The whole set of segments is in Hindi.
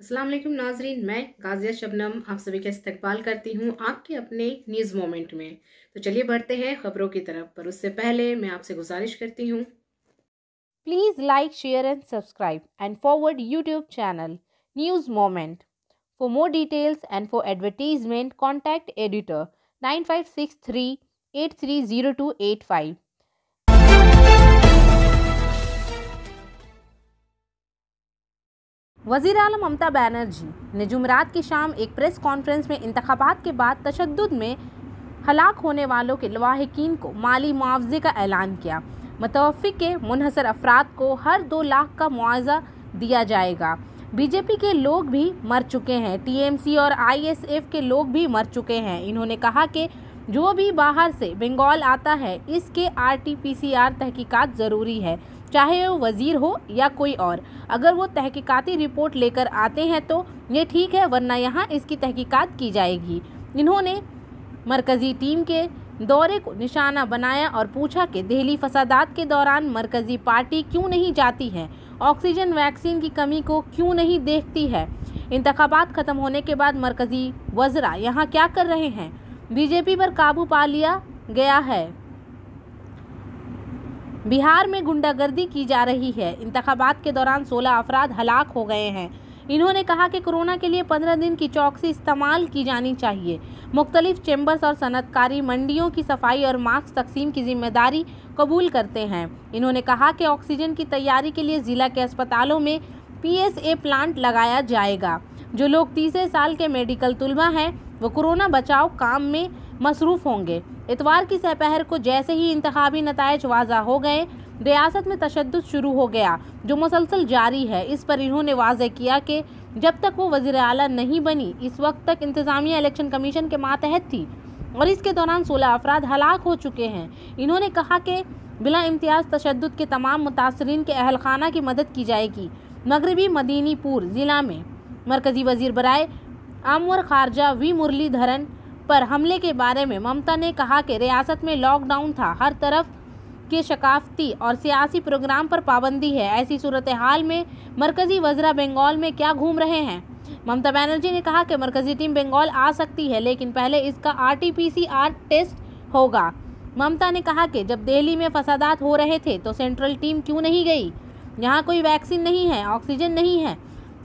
अस्सलाम वालेकुम नाजरीन, मैं गाजिया शबनम आप सभी का इस्तकबाल करती हूँ आपके अपने न्यूज़ मोमेंट में। तो चलिए बढ़ते हैं खबरों की तरफ, पर उससे पहले मैं आपसे गुजारिश करती हूँ Please like, share and subscribe and forward YouTube channel News Moment. For more details and for advertisement contact editor 9563 830285. वज़ीर आला ममता बनर्जी ने जुमेरात की शाम एक प्रेस कॉन्फ्रेंस में इंतखाबात के बाद तशद्दुद में हलाक होने वालों के लवाहिकीन को माली मुआवजे का ऐलान किया। मुतवफ़्फ़ी के मुनहसर अफराद को हर 2 लाख का मुआवजा दिया जाएगा। बीजेपी के लोग भी मर चुके हैं, टीएमसी और आईएसएफ के लोग भी मर चुके हैं। इन्होंने कहा कि जो भी बाहर से बंगाल आता है इसके आरटीपीसीआर तहकीकात ज़रूरी है, चाहे वो वज़ीर हो या कोई और। अगर वो तहकीकाती रिपोर्ट लेकर आते हैं तो ये ठीक है, वरना यहाँ इसकी तहकीकात की जाएगी। इन्होंने मरकज़ी टीम के दौरे को निशाना बनाया और पूछा कि दिल्ली फसादात के दौरान मरकज़ी पार्टी क्यों नहीं जाती है, ऑक्सीजन वैक्सीन की कमी को क्यों नहीं देखती है। इंतखाबात खत्म होने के बाद मरकज़ी वज़रा यहाँ क्या कर रहे हैं। बीजेपी पर काबू पा लिया गया है, बिहार में गुंडागर्दी की जा रही है। इंतखाबात के दौरान 16 अफराद हलाक हो गए हैं। इन्होंने कहा कि कोरोना के लिए 15 दिन की चौकसी इस्तेमाल की जानी चाहिए। मुख्तलिफ चैम्बर्स और सनअतकारी मंडियों की सफाई और मास्क तकसीम की जिम्मेदारी कबूल करते हैं। इन्होंने कहा कि ऑक्सीजन की तैयारी के लिए ज़िला के अस्पतालों में पीएसए प्लांट लगाया जाएगा। जो लोग तीसरे साल के मेडिकल तुलबा हैं वो कोरोना बचाव काम में मसरूफ़ होंगे। इतवार की सपहर को जैसे ही इंतखाबी नतायज वाज़ा हो गए, रियासत में तशद्दुद शुरू हो गया जो मुसलसल जारी है। इस पर इन्होंने वाज़ेह किया कि जब तक वो वज़ीर आला नहीं बनी इस वक्त तक इंतज़ामिया इलेक्शन कमीशन के मातहत थी और इसके दौरान 16 अफराद हलाक हो चुके हैं। इन्होंने कहा कि बिला इम्तियाज़ तशद्दुद के तमाम मुतासरीन के अहल खाना की मदद की जाएगी। मगरबी मदीनीपुर ज़िला में मरकज़ी वज़ीर बराए अमवर खारजा वी मुरलीधरन पर हमले के बारे में ममता ने कहा कि रियासत में लॉकडाउन था, हर तरफ के सकाफती और सियासी प्रोग्राम पर पाबंदी है। ऐसी सूरत हाल में मरकज़ी वज़रा बंगाल में क्या घूम रहे हैं। ममता बनर्जी ने कहा कि मरकज़ी टीम बंगाल आ सकती है, लेकिन पहले इसका आरटीपीसीआर टेस्ट होगा। ममता ने कहा कि जब दिल्ली में फसादात हो रहे थे तो सेंट्रल टीम क्यों नहीं गई। यहाँ कोई वैक्सीन नहीं है, ऑक्सीजन नहीं है,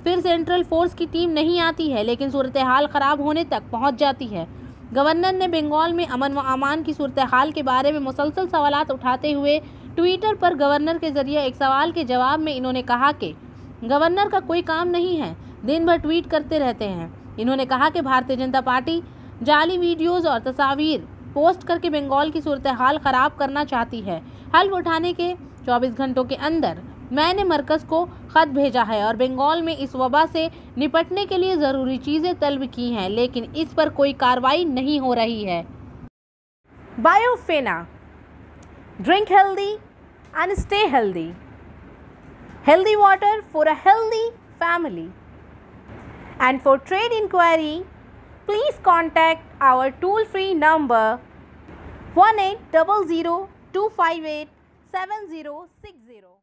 फिर सेंट्रल फोर्स की टीम नहीं आती है, लेकिन सूरत हाल ख़राब होने तक पहुँच जाती है। गवर्नर ने बंगाल में अमन व अमान की सूरत हाल के बारे में मुसलसल सवालात उठाते हुए ट्विटर पर गवर्नर के जरिए एक सवाल के जवाब में इन्होंने कहा कि गवर्नर का कोई काम नहीं है, दिन भर ट्वीट करते रहते हैं। इन्होंने कहा कि भारतीय जनता पार्टी जाली वीडियोज़ और तस्वीर पोस्ट करके बंगाल की सूरत हाल ख़राब करना चाहती है। हल्फ उठाने के 24 घंटों के अंदर मैंने मरकज़ को ख़त भेजा है और बंगाल में इस वबा से निपटने के लिए ज़रूरी चीज़ें तलब की हैं, लेकिन इस पर कोई कार्रवाई नहीं हो रही है। बायोफेना, drink healthy and stay healthy, healthy water for a healthy family. And for trade inquiry please contact our toll free number 1800258760।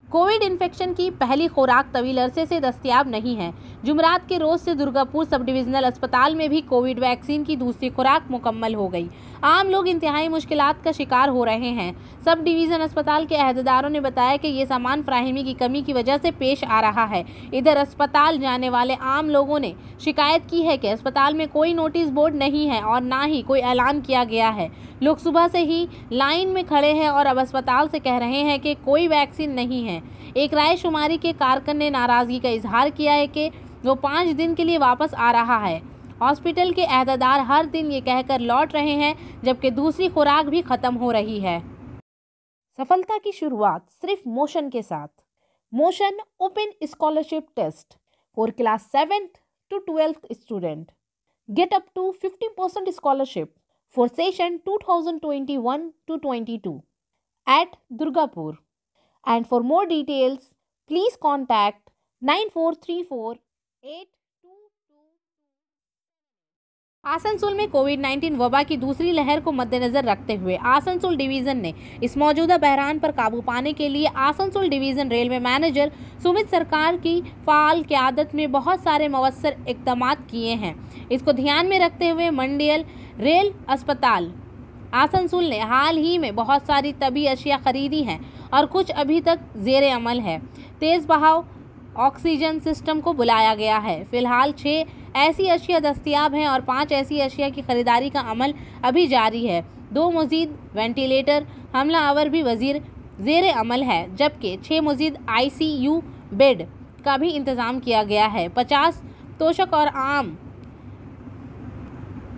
Covid infection की पहली खुराक तवील अरसे से दस्तयाब नहीं है। जुमरात के रोज़ से दुर्गापुर सब डिविजनल अस्पताल में भी कोविड वैक्सीन की दूसरी खुराक मुकम्मल हो गई। आम लोग इंतहाई मुश्किलात का शिकार हो रहे हैं। सब डिवीज़न अस्पताल के अहदेदारों ने बताया कि ये सामान फ्राहमी की कमी की वजह से पेश आ रहा है। इधर अस्पताल जाने वाले आम लोगों ने शिकायत की है कि अस्पताल में कोई नोटिस बोर्ड नहीं है और ना ही कोई ऐलान किया गया है। लोग सुबह से ही लाइन में खड़े हैं और अब अस्पताल से कह रहे हैं कि कोई वैक्सीन नहीं है। एक राय शुमारी के कारकुन ने नाराज़गी का इजहार किया है कि वो 5 दिन के लिए वापस आ रहा है। हॉस्पिटल के अहदेदार हर दिन ये कहकर लौट रहे हैं, जबकि दूसरी खुराक भी ख़त्म हो रही है। सफलता की शुरुआत सिर्फ मोशन के साथ। Motion open scholarship test for class 7th to 12th student. Get up to 50% scholarship for session 2021-22 at Durgapur. And for more details, please contact 9434 8 Asansol में कोविड-19 वबा की दूसरी लहर को मद्देनजर रखते हुए आसनसोल डिवीजन ने इस मौजूदा बहरान पर काबू पाने के लिए Asansol division railway manager Sumit सरकार की फाल क़यादत में बहुत सारे मवस्सर इक़दाम किए हैं। इसको ध्यान में रखते हुए मंडल रेल अस्पताल आसनसोल ने हाल ही में बहुत सारी तबी अशिया खरीदी हैं और कुछ अभी तक ज़ेरे अमल है। तेज़ बहाव ऑक्सीजन सिस्टम को बुलाया गया है। फिलहाल 6 ऐसी अशिया दस्तयाब हैं और 5 ऐसी अशिया की खरीदारी का अमल अभी जारी है। 2 मज़ीद वेंटिलेटर हमला आवर भी वजीर ज़ेरे अमल है, जबकि 6 मज़ीद ICU बेड का भी इंतज़ाम किया गया है। 50 तोशक और आम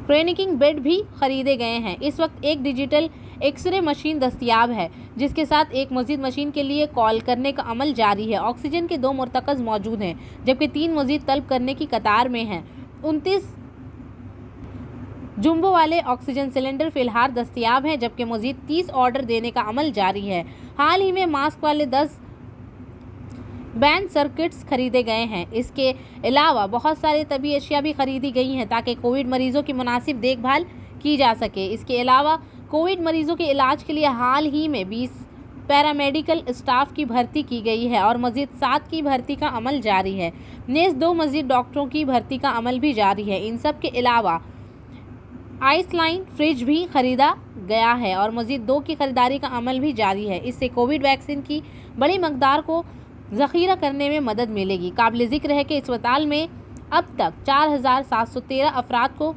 क्लिनिकिंग बेड भी खरीदे गए हैं। इस वक्त एक डिजिटल एक्सरे मशीन दस्तयाब है, जिसके साथ एक मजीद मशीन के लिए कॉल करने का अमल जारी है। ऑक्सीजन के 2 मुर्तकज़ मौजूद हैं, जबकि 3 मजीद तलब करने की कतार में हैं। 29 जुम्बो वाले ऑक्सीजन सिलेंडर फिलहाल दस्तयाब हैं, जबकि मजीद 30 ऑर्डर देने का अमल जारी है। हाल ही में मास्क वाले 10 बैंड सर्किट्स खरीदे गए हैं। इसके अलावा बहुत सारे तबी अशिया भी खरीदी गई हैं ताकि कोविड मरीजों की मुनासिब देखभाल की जा सके। इसके अलावा कोविड मरीजों के इलाज के लिए हाल ही में 20 पैरामेडिकल स्टाफ की भर्ती की गई है और मजीद 7 की भर्ती का अमल जारी है। नेज़ 2 मजीद डॉक्टरों की भर्ती का अमल भी जारी है। इन सब के अलावा आइस लाइन फ्रिज भी खरीदा गया है और मजीद 2 की खरीदारी का अमल भी जारी है। इससे कोविड वैक्सीन की बड़ी मकदार को ज़ख़ीरा करने में मदद मिलेगी। काबिल ज़िक्र है कि अस्पताल में अब तक 4713 अफराद को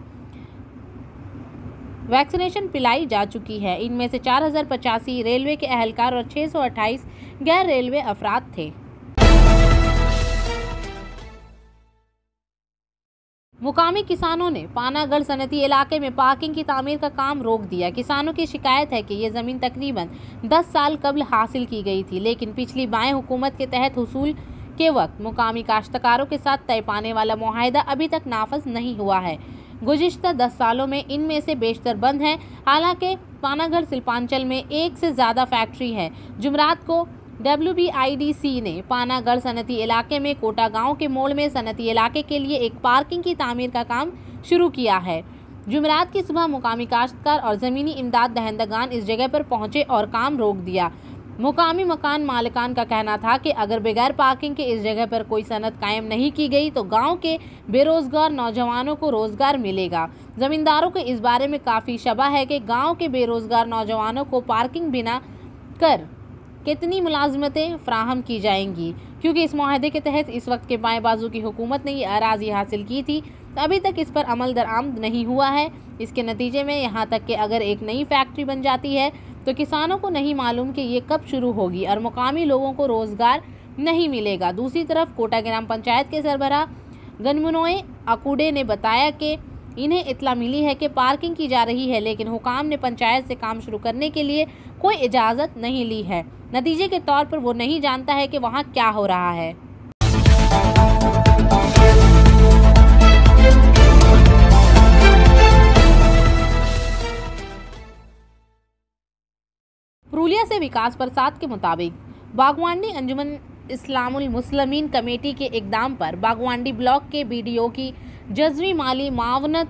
वैक्सीनेशन पिलाई जा चुकी है। इनमें से 4085 रेलवे के अहलकार और 628 गैर रेलवे अफराद थे। मुकामी किसानों ने पानागढ़ सनती इलाके में पार्किंग की तामीर का काम रोक दिया। किसानों की शिकायत है कि ये ज़मीन तकरीबन 10 साल कबल हासिल की गई थी, लेकिन पिछली बाएं हुकूमत के तहत हुसूल के वक्त मुकामी काश्तकारों के साथ तय पाने वाला मुआहिदा अभी तक नाफज नहीं हुआ है। गुज़िश्ता 10 सालों में इनमें से बेशतर बंद हैं। हालांकि पानागढ़ सिलपांचल में 1 से ज़्यादा फैक्ट्री है। जुमरात को WBIDC ने पानागढ़ सनती इलाके में कोटा गांव के मोड़ में सनती इलाके के लिए एक पार्किंग की तामीर का काम शुरू किया है। जुमरात की सुबह मुकामी काश्तकार और ज़मीनी इमदाद दहंदगान इस जगह पर पहुंचे और काम रोक दिया। मुकामी मकान मालिकान का कहना था कि अगर बगैर पार्किंग के इस जगह पर कोई सनत कायम नहीं की गई तो गांव के बेरोज़गार नौजवानों को रोज़गार मिलेगा। ज़मींदारों को इस बारे में काफ़ी शबा है कि गांव के बेरोज़गार नौजवानों को पार्किंग बिना कर कितनी मुलाजमतें फ्राहम की जाएंगी, क्योंकि इस मुआहदे के तहत इस वक्त के बाएं बाजू की हुकूमत ने ये अराजी हासिल की थी, अभी तक इस पर अमल दरामद नहीं हुआ है। इसके नतीजे में यहाँ तक कि अगर एक नई फैक्ट्री बन जाती है तो किसानों को नहीं मालूम कि ये कब शुरू होगी और मुकामी लोगों को रोज़गार नहीं मिलेगा। दूसरी तरफ कोटा ग्राम पंचायत के सरबराह गनमुनोए अकूडे ने बताया कि इन्हें इत्तला मिली है कि पार्किंग की जा रही है, लेकिन हुकाम ने पंचायत से काम शुरू करने के लिए कोई इजाज़त नहीं ली है। नतीजे के तौर पर वो नहीं जानता है कि वहाँ क्या हो रहा है। पुरुलिया से विकास प्रसाद के मुताबिक बागवांडी अंजुमन इस्लामुल मुस्लिमीन कमेटी के इक़दाम पर बागवांडी ब्लॉक के BDO की जज़वी माली मावनत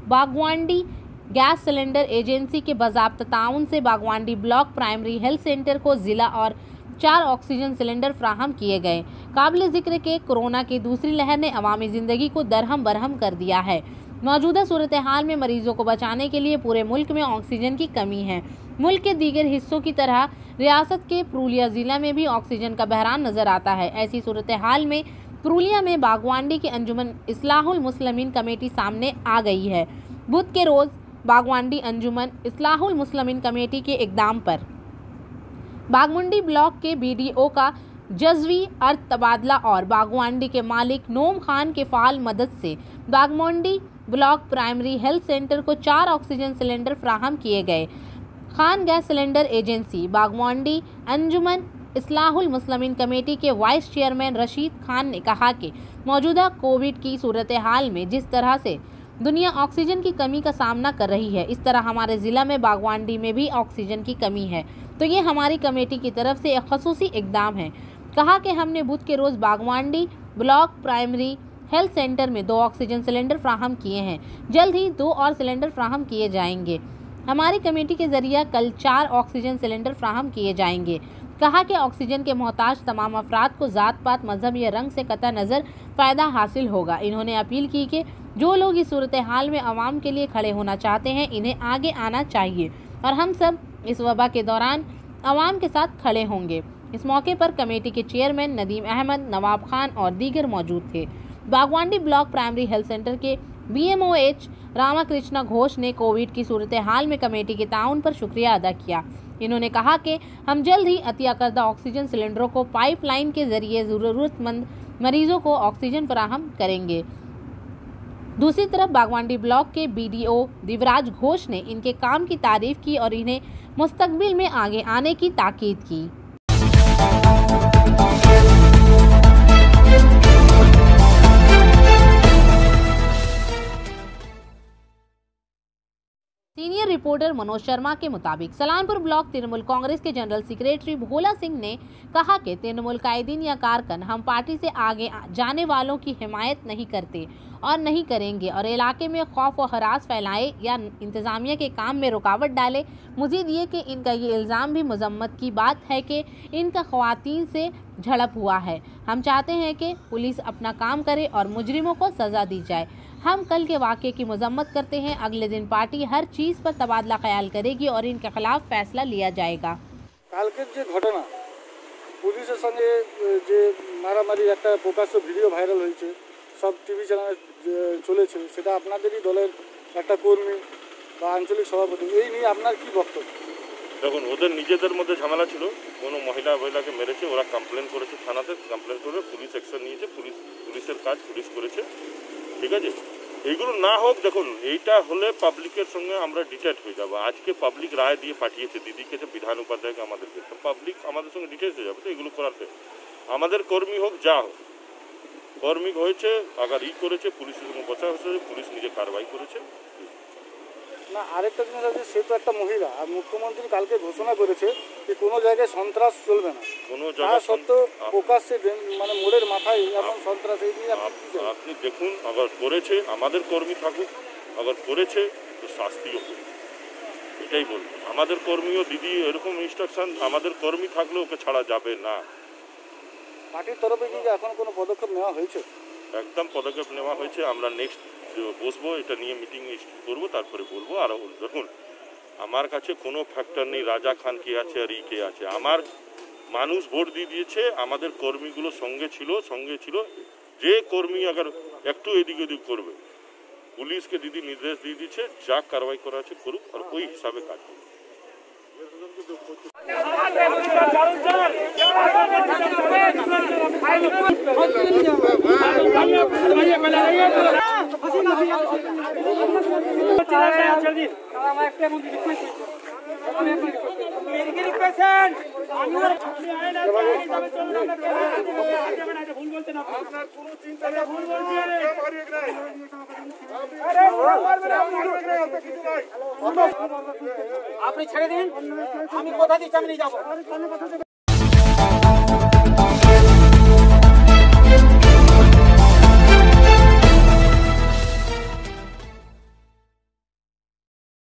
बागवांडी गैस सिलेंडर एजेंसी के बाज़ाब्ता ताउन से बागवांडी ब्लॉक प्राइमरी हेल्थ सेंटर को ज़िला और 4 ऑक्सीजन सिलेंडर फ्राहम किए गए। काबिल ज़िक्र के कोरोना की दूसरी लहर ने अवामी ज़िंदगी को दरहम बरहम कर दिया है। मौजूदा सूरत हाल में मरीजों को बचाने के लिए पूरे मुल्क में ऑक्सीजन की कमी है। मुल्क के दीगर हिस्सों की तरह रियासत के पुरुलिया ज़िला में भी ऑक्सीजन का बहरान नज़र आता है। ऐसी सूरत हाल में पुरुलिया में बागवांडी की अंजुमन इस्लाहुल मुस्लिमीन कमेटी सामने आ गई है। बुध के रोज़ बागवांडी अंजुमन इस्लाहुल मुस्लिमीन कमेटी के इक़दाम पर बागमुंडी ब्लॉक के BDO का जज़वी अर्थ तबादला और बागवांडी के मालिक नोम खान के फ़ाल मदद से Bagmundi block primary health centre को 4 ऑक्सीजन सिलेंडर फ्राहम किए गए। खान गैस सिलेंडर एजेंसी बागवांडी अंजुमन इस्लाहुल मुस्लिमीन कमेटी के वाइस चेयरमैन रशीद खान ने कहा कि मौजूदा कोविड की सूरत हाल में जिस तरह से दुनिया ऑक्सीजन की कमी का सामना कर रही है, इस तरह हमारे ज़िला में बागवांडी में भी ऑक्सीजन की कमी है, तो ये हमारी कमेटी की तरफ से एक खसूसी इक़दाम है। कहा कि हमने बुध के रोज़ बागवांडी ब्लॉक प्राइमरी हेल्थ सेंटर में 2 ऑक्सीजन सिलेंडर फ्राहम किए हैं। जल्द ही 2 और सिलेंडर फ्राहम किए जाएंगे। हमारी कमेटी के जरिए कल 4 ऑक्सीजन सिलेंडर फ्राहम किए जाएंगे। कहा कि ऑक्सीजन के मोहताज तमाम अफराद को जात पात मजहब या रंग से कतई नज़र फ़ायदा हासिल होगा। इन्होंने अपील की कि जो लोग इस सूरत हाल में आवाम के लिए खड़े होना चाहते हैं, इन्हें आगे आना चाहिए और हम सब इस वबा के दौरान आवाम के साथ खड़े होंगे। इस मौके पर कमेटी के चेयरमैन नदीम अहमद, नवाब खान और दीगर मौजूद थे। बागवांडी ब्लॉक प्राइमरी हेल्थ सेंटर के BMOH रामाकृष्णा घोष ने कोविड की सूरत हाल में कमेटी के ताउन पर शुक्रिया अदा किया। इन्होंने कहा कि हम जल्द ही अतिया करदा ऑक्सीजन सिलेंडरों को पाइपलाइन के जरिए ज़रूरतमंद मरीजों को ऑक्सीजन फराहम करेंगे। दूसरी तरफ बागवांडी ब्लॉक के BDO दिवराज घोष ने इनके काम की तारीफ की और इन्हें मुस्तकबिल में आगे आने की ताकीद की। सीनियर रिपोर्टर मनोज शर्मा के मुताबिक सलानपुर ब्लॉक तृणमूल कांग्रेस के जनरल सेक्रेटरी भोला सिंह ने कहा कि तृणमूल कायदीन या कारकन हम पार्टी से आगे जाने वालों की हिमायत नहीं करते और नहीं करेंगे और इलाके में खौफ व हरास फैलाए या इंतजामिया के काम में रुकावट डाले। मजीद ये कि इनका ये इल्ज़ाम भी मजम्मत की बात है कि इनका ख़वातीन से झड़प हुआ है। हम चाहते हैं कि पुलिस अपना काम करे और मुजरिमों को सज़ा दी जाए। हम कल के वाक़े की मजम्मत करते हैं। अगले दिन पार्टी हर चीज़ पर तबादला ख्याल करेगी और इनके खिलाफ फैसला लिया जाएगा। কালকের যে ঘটনা পুলিশের সঙ্গে যে মারামারি একটা প্রকাশ্য ভিডিও ভাইরাল হয়েছে, সব টিভি চ্যানেলে চলেছে, সেটা আপনাদেরই দলের একটা কর্মী বা আঞ্চলিক সভাপতি, এই নিয়ে আপনার কি বক্তব্য? দেখুন, ওদের নিজেদের মধ্যে ঝামেলা ছিল, কোনো মহিলাকে মেরেছে, ওরা কমপ্লেন করেছে থানাতে, কমপ্লেন করে পুলিশ অ্যাকশন নিয়েছে, পুলিশের কাজ পুলিশ করেছে, ঠিক আছে। এইগুলো না হোক, দেখুন এইটা হলে পাবলিকের সঙ্গে আমরা ডিটেক্ট হয়ে যাবো। আজকে পাবলিক রায় দিয়ে পাঠিয়েছে দিদিকে, বিধান উপাধ্যায়কে, আমাদেরকে, পাবলিক আমাদের সঙ্গে ডিটেক্ট হয়ে যাবে। তো এগুলো করাতে আমাদের কর্মী হোক যা হোক, কর্মী হয়েছে আগার করেছে, পুলিশের সঙ্গে বসা হয়েছে, পুলিশ নিজে কারবাই করেছে। না, আরেকটা জিনিস আছে, সে তো একটা মহিলা, আর মুখ্যমন্ত্রী কালকে ঘোষণা করেছে যে কোনো জায়গায় সন্ত্রাস চলবে না, কোনো জায়গায় সত্ত্বেও প্রকাশ্যে মানে মোড়ের মাথায় এমন সন্ত্রাস, এই নিয়ে আপনি দেখুন, আবার করেছে, আমাদের কর্মী থাকুক, আবার করেছে তো শাস্তিও হোক, এটাই বলবো। আমাদের কর্মীও দিদি এরকম ইনস্ট্রাকশন, আমাদের কর্মী থাকলে ওকে ছাড়া যাবে না। পার্টির তরফে কি এখন কোনো পদক্ষেপ নেওয়া হয়েছে? একদম পদক্ষেপ নেওয়া হয়েছে। আমরা নেক্সট বসবো, এটা নিয়ে মিটিং করবো, তারপরে বলবো। আর দেখুন, আমার কাছে কোনো ফ্যাক্টর নেই রাজা খান কে আছে আর কে আছে। আমার মানুষ ভোট দিয়ে দিয়েছে, আমাদের কর্মীগুলো সঙ্গে ছিল। যে কর্মী আবার একটু এদিক ওদিক করবে, পুলিশকে দিদি নির্দেশ দিয়ে দিচ্ছে, যা কারবাই করা আছে করুক, আর ওই হিসাবে কাজ করুক। আপনি ছেড়ে দিন, আমি কথা দিচ্ছি আমি নিয়ে যাবো।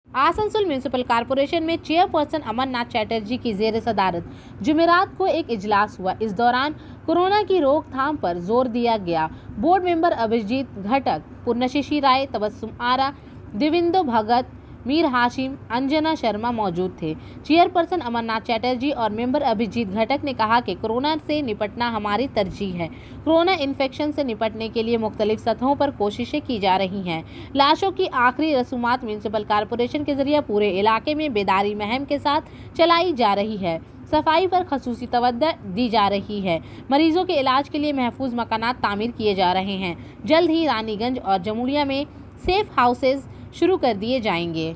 आसनसोल म्यूनिसिपल कॉरपोरेशन में चेयरपर्सन अमरनाथ चैटर्जी की जेर सदारत जुमेरात को एक इजलास हुआ। इस दौरान कोरोना की रोकथाम पर जोर दिया गया। बोर्ड मेंबर अभिजीत घटक, पूर्णशिशी राय, तबस्सुम आरा, दिविंदो भगत, मीर हाशिम, अंजना शर्मा मौजूद थे। चेयरपर्सन अमरनाथ चैटर्जी और मेंबर अभिजीत घटक ने कहा कि कोरोना से निपटना हमारी तरजीह है। कोरोना इन्फेक्शन से निपटने के लिए मुख्तलिफ सतहों पर कोशिशें की जा रही हैं। लाशों की आखिरी रसूमात म्यूनिसिपल कॉरपोरेशन के जरिए पूरे इलाके में बेदारी मुहिम के साथ चलाई जा रही है। सफाई पर खसूसी तवज्जो दी जा रही है। मरीजों के इलाज के लिए महफूज मकानात तामीर किए जा रहे हैं। जल्द ही रानीगंज और जमुलिया में सेफ हाउसेज शुरू कर दिए जाएंगे।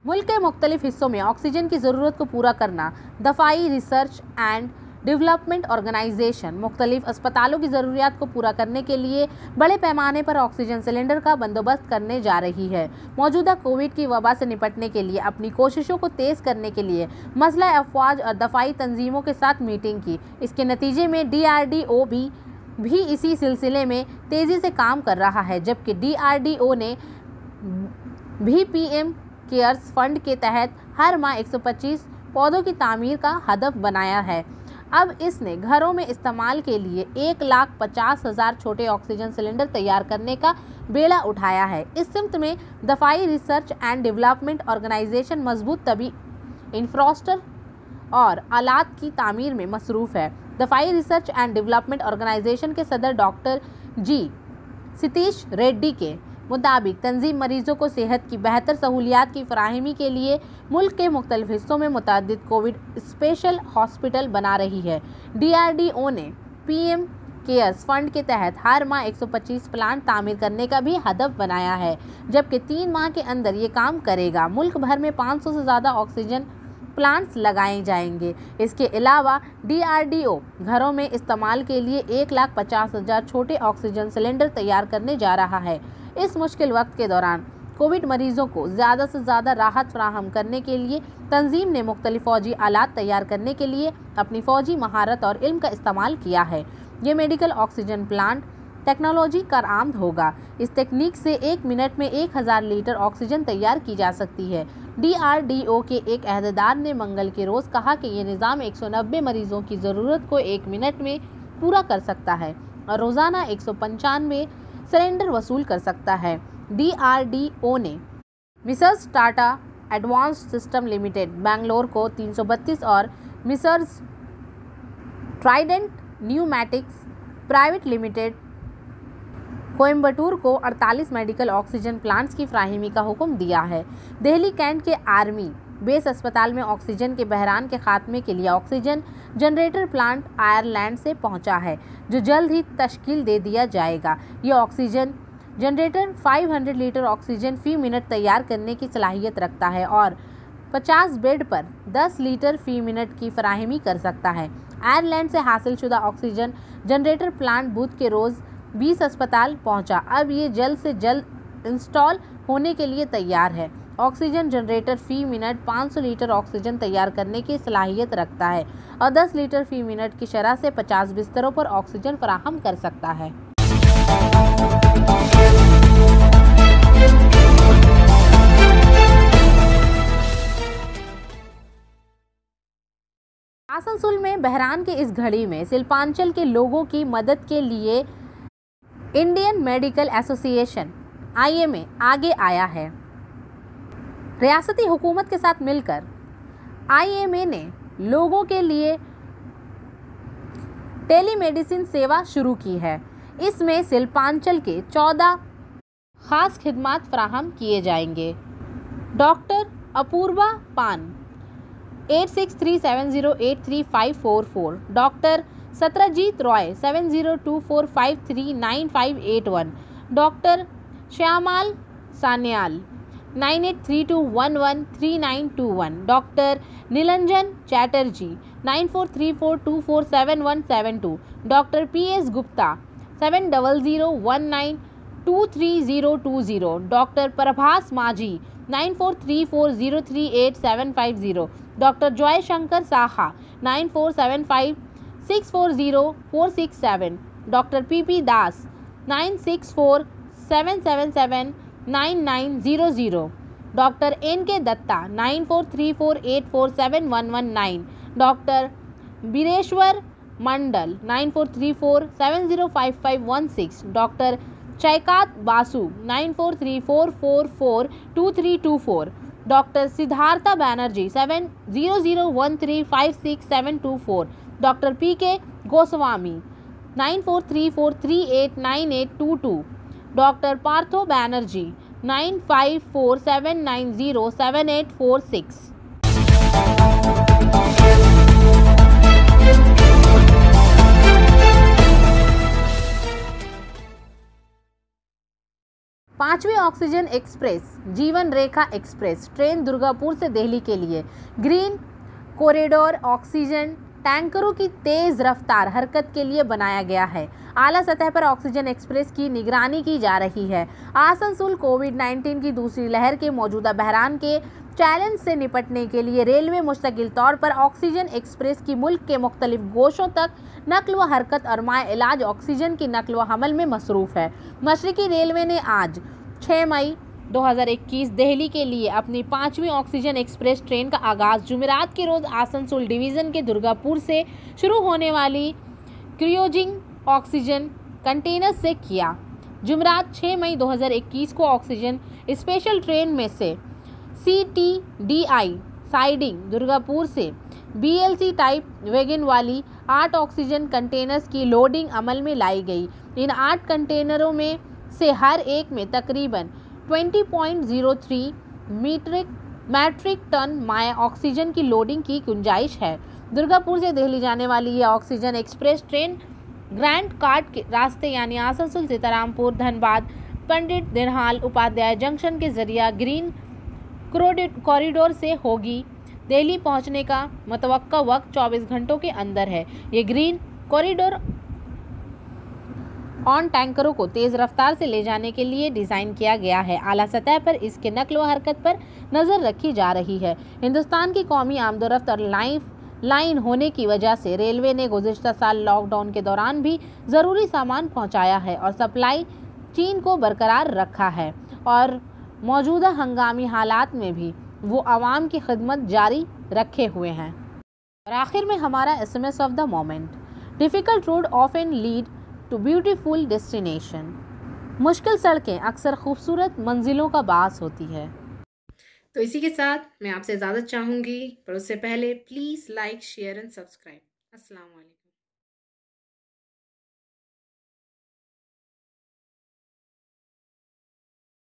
मुल्क के मुख्तलिफ हिस्सों में ऑक्सीजन की ज़रूरत को पूरा करना दफाई, रिसर्च एंड डेवलपमेंट ऑर्गेनाइजेशन मुख्तलिफ अस्पतालों की ज़रूरियात को पूरा करने के लिए बड़े पैमाने पर ऑक्सीजन सिलेंडर का बंदोबस्त करने जा रही है। मौजूदा कोविड की वबा से निपटने के लिए अपनी कोशिशों को तेज़ करने के लिए मसला अफवाज और दफाई तंजीमों के साथ मीटिंग की। इसके नतीजे में DRDO भी इसी सिलसिले में तेज़ी से काम कर रहा है, जबकि DRDO ने भी PM केयर्स फंड के तहत हर माह 125 पौधों की तामीर का हदफ बनाया है। अब इसने घरों में इस्तेमाल के लिए 1,50,000 छोटे ऑक्सीजन सिलेंडर तैयार करने का बेड़ा उठाया है। इस सिमत में दफाई रिसर्च एंड डेवलपमेंट ऑर्गेनाइजेशन मजबूत तबी इंफ्रास्ट्रक्चर और आलात की तामीर में मसरूफ़ है। दफाई रिसर्च एंड डेवलपमेंट ऑर्गेनाइजेशन के सदर डॉक्टर G. सतीश रेड्डी के मुताबिक तंजीम मरीजों को सेहत की बेहतर सहूलियात की फराहमी के लिए मुल्क के मुख्तलिफ हिस्सों में मुतअद्दिद कोविड स्पेशल हॉस्पिटल बना रही है। DRDO ने PM केयर्स फंड के तहत हर माह 125 प्लांट तामीर करने का भी हदफ बनाया है, जबकि 3 माह के अंदर ये काम करेगा। मुल्क भर में 500 से ज़्यादा ऑक्सीजन प्लांट्स लगाए जाएंगे। इसके अलावा DRDO घरों में इस्तेमाल के लिए 1,50,000 छोटे ऑक्सीजन सिलेंडर तैयार करने जा रहा है। इस मुश्किल वक्त के दौरान कोविड मरीजों को ज़्यादा से ज़्यादा राहत फराहम करने के लिए तंजीम ने मुख्तलिफ फ़ौजी आलात तैयार करने के लिए अपनी फ़ौजी महारत और इल्म का इस्तेमाल किया है। ये मेडिकल ऑक्सीजन प्लांट टेक्नोलॉजी कारआमद होगा। इस तकनीक से 1 मिनट में 1000 लीटर ऑक्सीजन तैयार की जा सकती है। DRDO के एक अहदेदार ने मंगल के रोज़ कहा कि ये निज़ाम 190 मरीजों की ज़रूरत को 1 मिनट में पूरा कर सकता है और रोज़ाना 195 सिलेंडर वसूल कर सकता है। DRDO ने Mrs Tata advanced system limited Bangalore को 332 और Mrs Trident pneumatics private limited Coimbatore को 48 मेडिकल ऑक्सीजन प्लांट्स की फराहमी का हुक्म दिया है। दिल्ली कैंट के आर्मी बेस अस्पताल में ऑक्सीजन के बहरान के खात्मे के लिए ऑक्सीजन जनरेटर प्लांट आयरलैंड से पहुंचा है, जो जल्द ही तश्कील दे दिया जाएगा। ये ऑक्सीजन जनरेटर 500 लीटर ऑक्सीजन फी मिनट तैयार करने की सलाहियत रखता है और 50 बेड पर 10 लीटर फी मिनट की फराहमी कर सकता है। आयरलैंड से हासिल शुदा ऑक्सीजन जनरेटर प्लांट बुध के रोज़ 20 अस्पताल पहुंचा। अब ये जल्द से जल्द इंस्टॉल होने के लिए तैयार है। ऑक्सीजन जनरेटर फी मिनट 500 लीटर ऑक्सीजन तैयार करने की सलाहियत रखता है और 10 लीटर फी मिनट की शरह से 50 बिस्तरों पर ऑक्सीजन फराहम कर सकता है। आसनसोल में बहरान के इस घड़ी में शिल्पांचल के लोगों की मदद के लिए इंडियन मेडिकल एसोसिएशन IMA आगे आया है। रियासती हुकूमत के साथ मिलकर IMA ने लोगों के लिए टेलीमेडिसिन सेवा शुरू की है। इसमें शिल्पांचल के 14 खास खिदमात फराहम किए जाएंगे। Doctor Apurva Pan 8637083544, doctor Satrajit Roy 7024539581, doctor Shyamal Sanyal 9832113921, doctor Nilanjan Chatterjee 9434247172, doctor PS Gupta 7001923020, doctor Prabhas Majhi 9434038750, doctor Joy Shankar Saha 9475640467, doctor PP Das 9647779900, doctor NK Datta 9434847119, doctor Bireswar Mandal 9434705516, doctor चैकात Basu 9434442324, doctor Siddhartha Banerjee 7001356724, doctor PK Goswami 9434389822, doctor Partho Banerjee 9547907846। पांचवी ऑक्सीजन एक्सप्रेस जीवन रेखा एक्सप्रेस ट्रेन दुर्गापुर से दिल्ली के लिए ग्रीन कॉरिडोर ऑक्सीजन टैंकरों की तेज रफ्तार हरकत के लिए बनाया गया है। आला सतह पर ऑक्सीजन एक्सप्रेस की निगरानी की जा रही है। आसनसोल कोविड-19 की दूसरी लहर के मौजूदा बहरान के चैलेंज से निपटने के लिए रेलवे मुस्तकिल तौर पर ऑक्सीजन एक्सप्रेस की मुल्क के मुख्तलिफ गोशों तक नकल व हरकत और माए इलाज ऑक्सीजन की नकल व हमल में मसरूफ़ है। मशरिकी रेलवे ने आज 6 मई 2021 दिल्ली के लिए अपनी 5वीं ऑक्सीजन एक्सप्रेस ट्रेन का आगाज़ जुमेरात के रोज़ आसनसोल डिवीज़न के दुर्गापुर से शुरू होने वाली क्रियोजिंग ऑक्सीजन कंटेनर से किया। जुमेरात 6 मई 2021 को ऑक्सीजन स्पेशल ट्रेन में से CTDI साइडिंग दुर्गापुर से BLC टाइप वैगन वाली 8 ऑक्सीजन कंटेनर्स की लोडिंग अमल में लाई गई। इन 8 कंटेनरों में से हर एक में तकरीबन 20.03 मैट्रिक टन माए ऑक्सीजन की लोडिंग की गुंजाइश है। दुर्गापुर से दिल्ली जाने वाली ये oxygen express train grand card के रास्ते यानी आसनसोल, सीतारामपुर, धनबाद, पंडित दीनदयाल उपाध्याय जंक्शन के जरिए ग्रीन कॉरिडोर से होगी। दिल्ली पहुंचने का मुतवक्का वक्त 24 घंटों के अंदर है। ये ग्रीन कॉरिडोर ऑन टैंकरों को तेज रफ्तार से ले जाने के लिए डिज़ाइन किया गया है। आला सतह पर इसके नकल व हरकत पर नज़र रखी जा रही है। हिंदुस्तान की कौमी आमदोरफ्त और लाइन होने की वजह से रेलवे ने गुज़िश्ता साल लॉकडाउन के दौरान भी ज़रूरी सामान पहुंचाया है और सप्लाई चेन को बरकरार रखा है और मौजूदा हंगामी हालात में भी वो आवाम की खिदमत जारी रखे हुए हैं। और आखिर में हमारा SMS of the moment, difficult road often lead to beautiful destination. मुश्किल सड़कें अक्सर खूबसूरत मंजिलों का बास होती है। तो इसी के साथ मैं आपसे इजाज़त चाहूँगी, पर उससे पहले please like, share and subscribe. अस्सलाम वालेकुम।